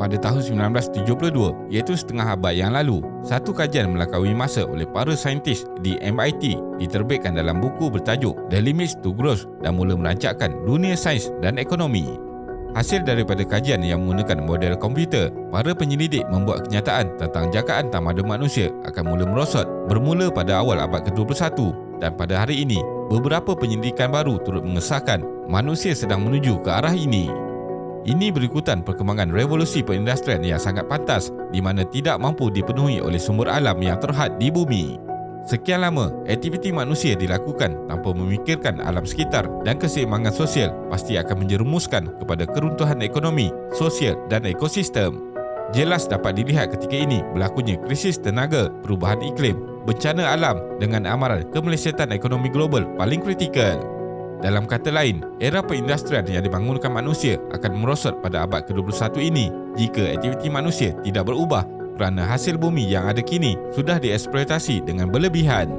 pada tahun 1972, iaitu setengah abad yang lalu, satu kajian melangkaui masa oleh para saintis di MIT diterbitkan dalam buku bertajuk The Limits to Growth dan mula merancangkan dunia sains dan ekonomi. Hasil daripada kajian yang menggunakan model komputer, para penyelidik membuat kenyataan tentang jakaan tamadun manusia akan mula merosot bermula pada awal abad ke-21, dan pada hari ini, beberapa penyelidikan baru turut mengesahkan manusia sedang menuju ke arah ini. Ini berikutan perkembangan revolusi perindustrian yang sangat pantas di mana tidak mampu dipenuhi oleh sumber alam yang terhad di bumi. Sekian lama, aktiviti manusia dilakukan tanpa memikirkan alam sekitar dan keseimbangan sosial pasti akan menjerumuskan kepada keruntuhan ekonomi, sosial dan ekosistem. Jelas dapat dilihat ketika ini berlakunya krisis tenaga, perubahan iklim, bencana alam dengan amaran kemelesetan ekonomi global paling kritikal. Dalam kata lain, era perindustrian yang dibangunkan manusia akan merosot pada abad ke-21 ini jika aktiviti manusia tidak berubah kerana hasil bumi yang ada kini sudah dieksploitasi dengan berlebihan.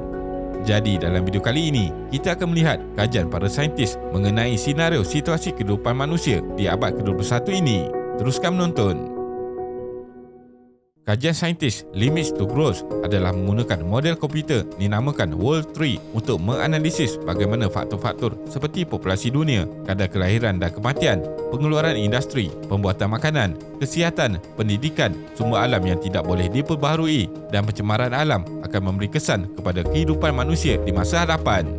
Jadi dalam video kali ini, kita akan melihat kajian para saintis mengenai senario situasi kehidupan manusia di abad ke-21 ini. Teruskan menonton. Kajian saintis Limits to Growth adalah menggunakan model komputer dinamakan World Tree untuk menganalisis bagaimana faktor-faktor seperti populasi dunia, kadar kelahiran dan kematian, pengeluaran industri, pembuatan makanan, kesihatan, pendidikan, sumber alam yang tidak boleh diperbaharui dan pencemaran alam akan memberi kesan kepada kehidupan manusia di masa hadapan.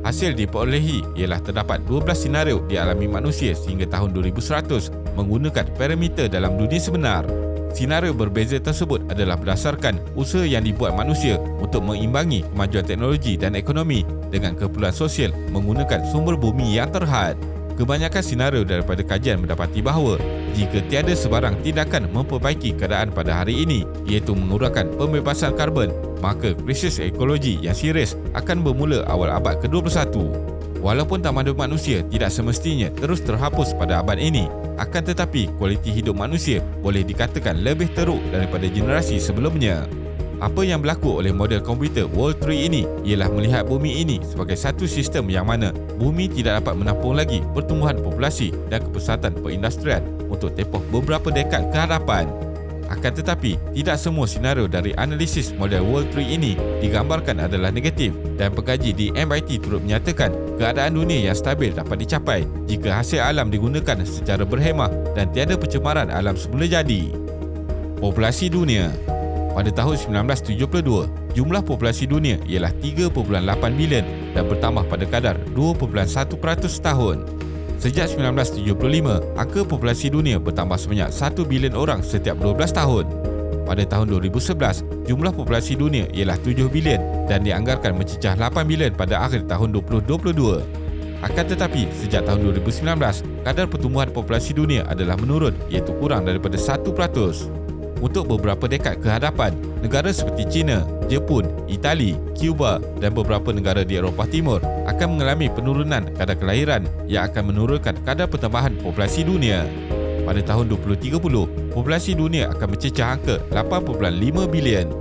Hasil diperolehi ialah terdapat 12 senario dialami manusia sehingga tahun 2100 menggunakan parameter dalam dunia sebenar. Senario berbeza tersebut adalah berdasarkan usaha yang dibuat manusia untuk mengimbangi kemajuan teknologi dan ekonomi dengan keperluan sosial menggunakan sumber bumi yang terhad. Kebanyakan senario daripada kajian mendapati bahawa jika tiada sebarang tindakan memperbaiki keadaan pada hari ini, iaitu mengurangkan pembebasan karbon, maka krisis ekologi yang serius akan bermula awal abad ke-21. Walaupun tamadun manusia tidak semestinya terus terhapus pada abad ini, akan tetapi kualiti hidup manusia boleh dikatakan lebih teruk daripada generasi sebelumnya. Apa yang berlaku oleh model komputer World Tree ini ialah melihat bumi ini sebagai satu sistem yang mana bumi tidak dapat menampung lagi pertumbuhan populasi dan kepesatan perindustrian untuk tempoh beberapa dekad ke hadapan. Akan tetapi, tidak semua senario dari analisis model World Tree ini digambarkan adalah negatif dan pengkaji di MIT turut menyatakan keadaan dunia yang stabil dapat dicapai jika hasil alam digunakan secara berhemah dan tiada pencemaran alam semula jadi. Populasi dunia. Pada tahun 1972, jumlah populasi dunia ialah 3.8 bilion dan bertambah pada kadar 2.1% setahun. Sejak 1975, angka populasi dunia bertambah sebanyak 1 bilion orang setiap 12 tahun. Pada tahun 2011, jumlah populasi dunia ialah 7 bilion dan dianggarkan mencecah 8 bilion pada akhir tahun 2022. Akan tetapi, sejak tahun 2019, kadar pertumbuhan populasi dunia adalah menurun iaitu kurang daripada 1%. Untuk beberapa dekad ke hadapan, negara seperti China, Jepun, Itali, Cuba dan beberapa negara di Eropah Timur akan mengalami penurunan kadar kelahiran yang akan menurunkan kadar pertambahan populasi dunia. Pada tahun 2030, populasi dunia akan mencecah angka 8.5 bilion.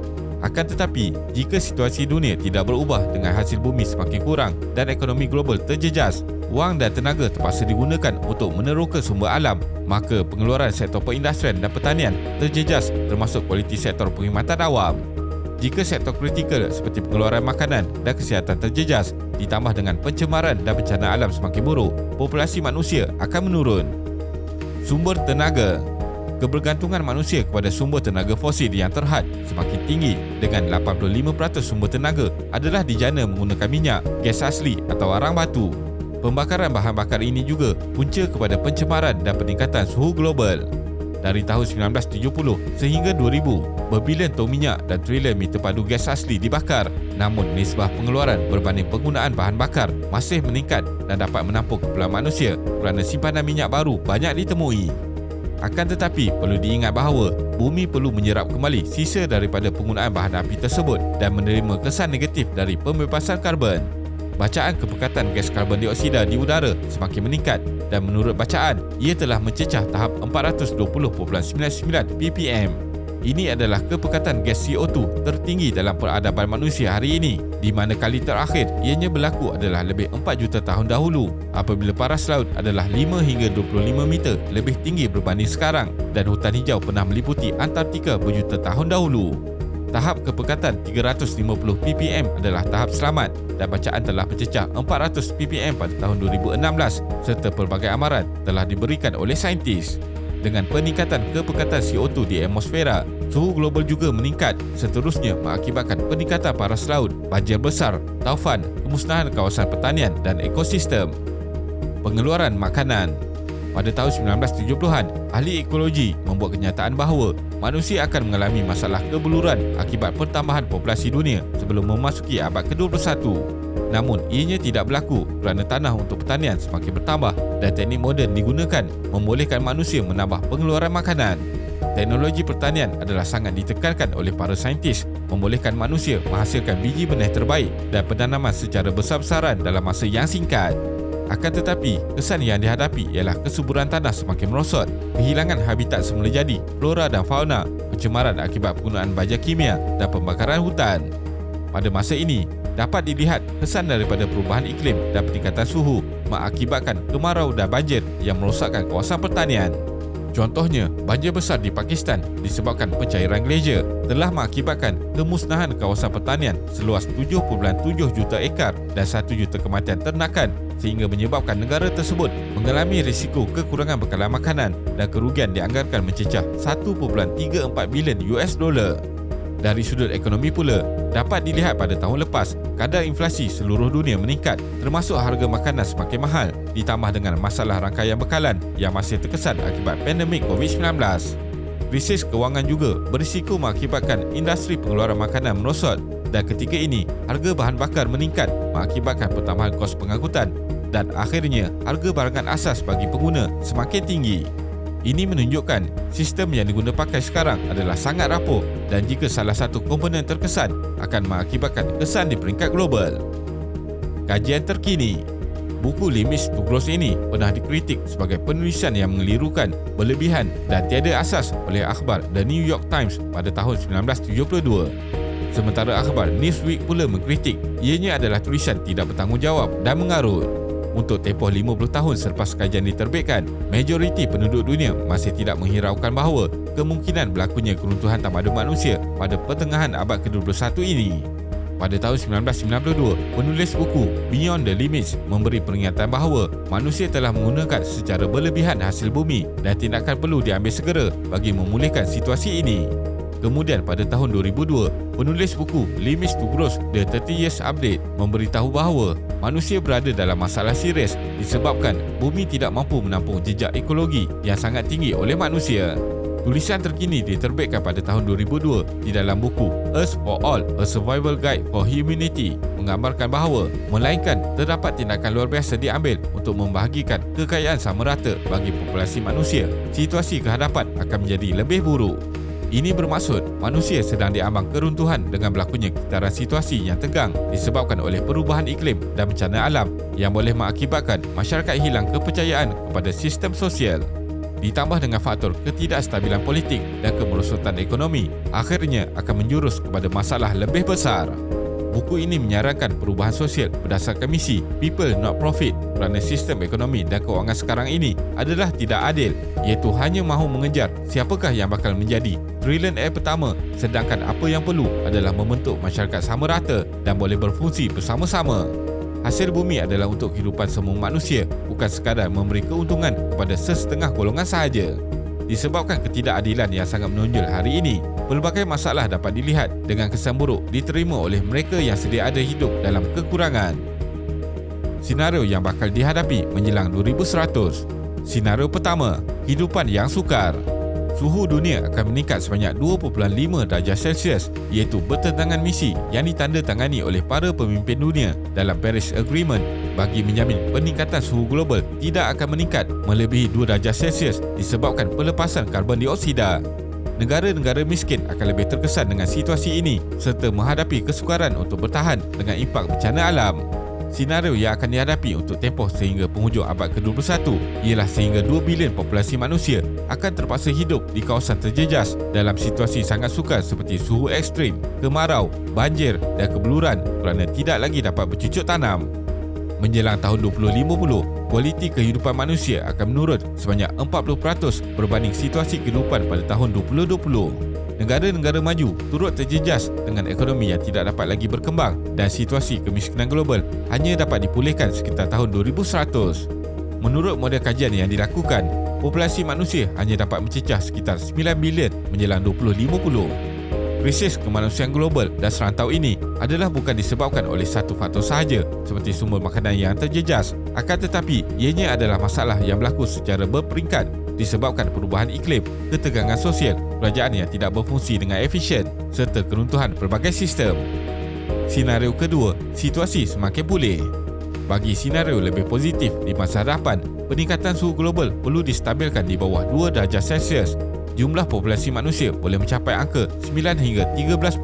Akan tetapi, jika situasi dunia tidak berubah dengan hasil bumi semakin kurang dan ekonomi global terjejas, wang dan tenaga terpaksa digunakan untuk meneroka sumber alam, maka pengeluaran sektor perindustrian dan pertanian terjejas termasuk kualiti sektor perkhidmatan awam. Jika sektor kritikal seperti pengeluaran makanan dan kesihatan terjejas, ditambah dengan pencemaran dan bencana alam semakin buruk, populasi manusia akan menurun. Sumber tenaga. Kebergantungan manusia kepada sumber tenaga fosil yang terhad semakin tinggi dengan 85% sumber tenaga adalah dijana menggunakan minyak, gas asli atau arang batu. Pembakaran bahan bakar ini juga punca kepada pencemaran dan peningkatan suhu global. Dari tahun 1970 sehingga 2000, berbilion ton minyak dan trilion meter padu gas asli dibakar. Namun nisbah pengeluaran berbanding penggunaan bahan bakar masih meningkat dan dapat menampung keperluan manusia kerana simpanan minyak baru banyak ditemui. Akan tetapi, perlu diingat bahawa bumi perlu menyerap kembali sisa daripada penggunaan bahan api tersebut dan menerima kesan negatif dari pembebasan karbon. Bacaan kepekatan gas karbon dioksida di udara semakin meningkat dan menurut bacaan, ia telah mencecah tahap 420.99 ppm. Ini adalah kepekatan gas CO2 tertinggi dalam peradaban manusia hari ini, di mana kali terakhir ianya berlaku adalah lebih 4 juta tahun dahulu, apabila paras laut adalah 5 hingga 25 meter lebih tinggi berbanding sekarang dan hutan hijau pernah meliputi Antartika berjuta tahun dahulu. Tahap kepekatan 350 ppm adalah tahap selamat dan bacaan telah mencecah 400 ppm pada tahun 2016 serta pelbagai amaran telah diberikan oleh saintis. Dengan peningkatan kepekatan CO2 di atmosfera, suhu global juga meningkat, seterusnya mengakibatkan peningkatan paras laut, banjir besar, taufan, kemusnahan kawasan pertanian dan ekosistem. Pengeluaran makanan. Pada tahun 1970-an, ahli ekologi membuat kenyataan bahawa manusia akan mengalami masalah kebeluran akibat pertambahan populasi dunia sebelum memasuki abad ke-21. Namun, ianya tidak berlaku kerana tanah untuk pertanian semakin bertambah dan teknik moden digunakan membolehkan manusia menambah pengeluaran makanan. Teknologi pertanian adalah sangat ditekankan oleh para saintis, membolehkan manusia menghasilkan biji benih terbaik dan penanaman secara besar-besaran dalam masa yang singkat. Akan tetapi, kesan yang dihadapi ialah kesuburan tanah semakin merosot, kehilangan habitat semula jadi, flora dan fauna, pencemaran akibat penggunaan baja kimia dan pembakaran hutan. Pada masa ini, dapat dilihat kesan daripada perubahan iklim dan peningkatan suhu mengakibatkan kemarau dan banjir yang merosakkan kawasan pertanian. Contohnya, banjir besar di Pakistan disebabkan pencairan glacier telah mengakibatkan kemusnahan kawasan pertanian seluas 7.7 juta ekar dan 1 juta kematian ternakan sehingga menyebabkan negara tersebut mengalami risiko kekurangan bekalan makanan dan kerugian dianggarkan mencecah 1.34 bilion US dolar. Dari sudut ekonomi pula, dapat dilihat pada tahun lepas, kadar inflasi seluruh dunia meningkat termasuk harga makanan semakin mahal ditambah dengan masalah rangkaian bekalan yang masih terkesan akibat pandemik COVID-19. Krisis kewangan juga berisiko mengakibatkan industri pengeluaran makanan merosot dan ketika ini, harga bahan bakar meningkat mengakibatkan pertambahan kos pengangkutan dan akhirnya harga barangan asas bagi pengguna semakin tinggi. Ini menunjukkan sistem yang diguna pakai sekarang adalah sangat rapuh dan jika salah satu komponen terkesan akan mengakibatkan kesan di peringkat global. Kajian terkini. Buku Limits to Growth ini pernah dikritik sebagai penulisan yang mengelirukan, berlebihan dan tiada asas oleh akhbar The New York Times pada tahun 1972. Sementara akhbar Newsweek pula mengkritik ianya adalah tulisan tidak bertanggungjawab dan mengarut. Untuk tempoh 50 tahun selepas kajian diterbitkan, majoriti penduduk dunia masih tidak menghiraukan bahawa kemungkinan berlakunya keruntuhan tamadun manusia pada pertengahan abad ke-21 ini. Pada tahun 1992, penulis buku Beyond the Limits memberi peringatan bahawa manusia telah menggunakan secara berlebihan hasil bumi dan tindakan perlu diambil segera bagi memulihkan situasi ini. Kemudian pada tahun 2002, penulis buku Limits to Growth The 30 Years Update memberitahu bahawa manusia berada dalam masalah serius disebabkan bumi tidak mampu menampung jejak ekologi yang sangat tinggi oleh manusia. Tulisan terkini diterbitkan pada tahun 2002 di dalam buku Earth for All, A Survival Guide for Humanity menggambarkan bahawa melainkan terdapat tindakan luar biasa diambil untuk membahagikan kekayaan sama rata bagi populasi manusia, situasi kehadapan akan menjadi lebih buruk. Ini bermaksud manusia sedang diambang keruntuhan dengan berlakunya kitaran situasi yang tegang disebabkan oleh perubahan iklim dan bencana alam yang boleh mengakibatkan masyarakat hilang kepercayaan kepada sistem sosial. Ditambah dengan faktor ketidakstabilan politik dan kemerosotan ekonomi, akhirnya akan menjurus kepada masalah lebih besar. Buku ini menyarankan perubahan sosial berdasarkan misi People Not Profit kerana sistem ekonomi dan kewangan sekarang ini adalah tidak adil, iaitu hanya mahu mengejar siapakah yang bakal menjadi trillionaire pertama sedangkan apa yang perlu adalah membentuk masyarakat sama rata dan boleh berfungsi bersama-sama. Hasil bumi adalah untuk kehidupan semua manusia, bukan sekadar memberi keuntungan kepada sesetengah golongan sahaja. Disebabkan ketidakadilan yang sangat menonjol hari ini, pelbagai masalah dapat dilihat dengan kesan buruk diterima oleh mereka yang sedia ada hidup dalam kekurangan. Senario yang bakal dihadapi menjelang 2100. Senario pertama, kehidupan yang sukar. Suhu dunia akan meningkat sebanyak 2.5 darjah Celsius iaitu bertentangan misi yang ditandatangani oleh para pemimpin dunia dalam Paris Agreement bagi menjamin peningkatan suhu global tidak akan meningkat melebihi 2 darjah Celsius disebabkan pelepasan karbon dioksida. Negara-negara miskin akan lebih terkesan dengan situasi ini serta menghadapi kesukaran untuk bertahan dengan impak bencana alam. Senario yang akan dihadapi untuk tempoh sehingga penghujung abad ke-21 ialah sehingga 2 bilion populasi manusia akan terpaksa hidup di kawasan terjejas dalam situasi sangat sukar seperti suhu ekstrim, kemarau, banjir dan kebeluran kerana tidak lagi dapat bercucuk tanam. Menjelang tahun 2050, kualiti kehidupan manusia akan menurun sebanyak 40% berbanding situasi kehidupan pada tahun 2020. Negara-negara maju turut terjejas dengan ekonomi yang tidak dapat lagi berkembang dan situasi kemiskinan global hanya dapat dipulihkan sekitar tahun 2100. Menurut model kajian yang dilakukan, populasi manusia hanya dapat mencecah sekitar 9 bilion menjelang 2050. Krisis kemanusiaan global dan serantau ini adalah bukan disebabkan oleh satu faktor sahaja seperti sumber makanan yang terjejas, akan tetapi ianya adalah masalah yang berlaku secara berperingkat disebabkan perubahan iklim, ketegangan sosial, kerajaan yang tidak berfungsi dengan efisien serta keruntuhan pelbagai sistem. Senario kedua, situasi semakin pulih. Bagi senario lebih positif di masa hadapan, peningkatan suhu global perlu distabilkan di bawah 2 darjah Celsius. Jumlah populasi manusia boleh mencapai angka 9 hingga 13.2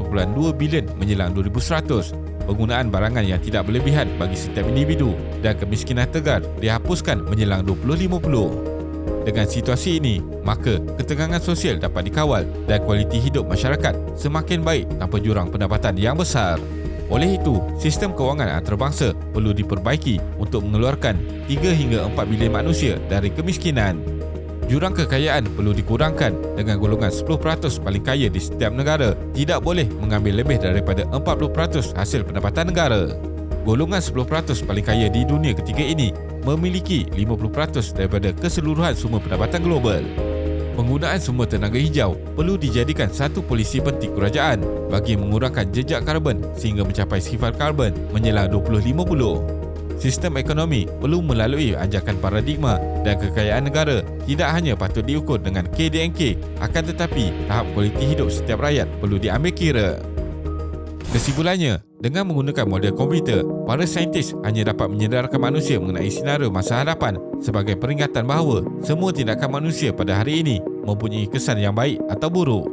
bilion menjelang 2100. Penggunaan barangan yang tidak berlebihan bagi setiap individu dan kemiskinan tegar dihapuskan menjelang 2050. Dengan situasi ini, maka ketegangan sosial dapat dikawal dan kualiti hidup masyarakat semakin baik tanpa jurang pendapatan yang besar. Oleh itu, sistem kewangan antarabangsa perlu diperbaiki untuk mengeluarkan 3 hingga 4 bilion manusia dari kemiskinan. Jurang kekayaan perlu dikurangkan dengan golongan 10% paling kaya di setiap negara tidak boleh mengambil lebih daripada 40% hasil pendapatan negara. Golongan 10% paling kaya di dunia ketiga ini memiliki 50% daripada keseluruhan sumber pendapatan global. Penggunaan sumber tenaga hijau perlu dijadikan satu polisi penting kerajaan bagi mengurangkan jejak karbon sehingga mencapai sifar karbon menjelang 2050. Sistem ekonomi perlu melalui anjakan paradigma dan kekayaan negara tidak hanya patut diukur dengan KDNK, akan tetapi tahap kualiti hidup setiap rakyat perlu diambil kira. Kesimpulannya, dengan menggunakan model komputer, para saintis hanya dapat menyedarkan manusia mengenai senario masa hadapan sebagai peringatan bahawa semua tindakan manusia pada hari ini mempunyai kesan yang baik atau buruk.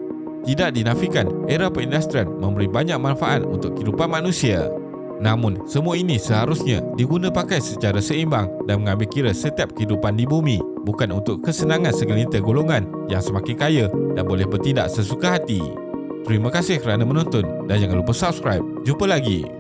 Tidak dinafikan, era perindustrian memberi banyak manfaat untuk kehidupan manusia. Namun, semua ini seharusnya diguna pakai secara seimbang dan mengambil kira setiap kehidupan di bumi, bukan untuk kesenangan segelintir golongan yang semakin kaya dan boleh bertindak sesuka hati. Terima kasih kerana menonton dan jangan lupa subscribe. Jumpa lagi.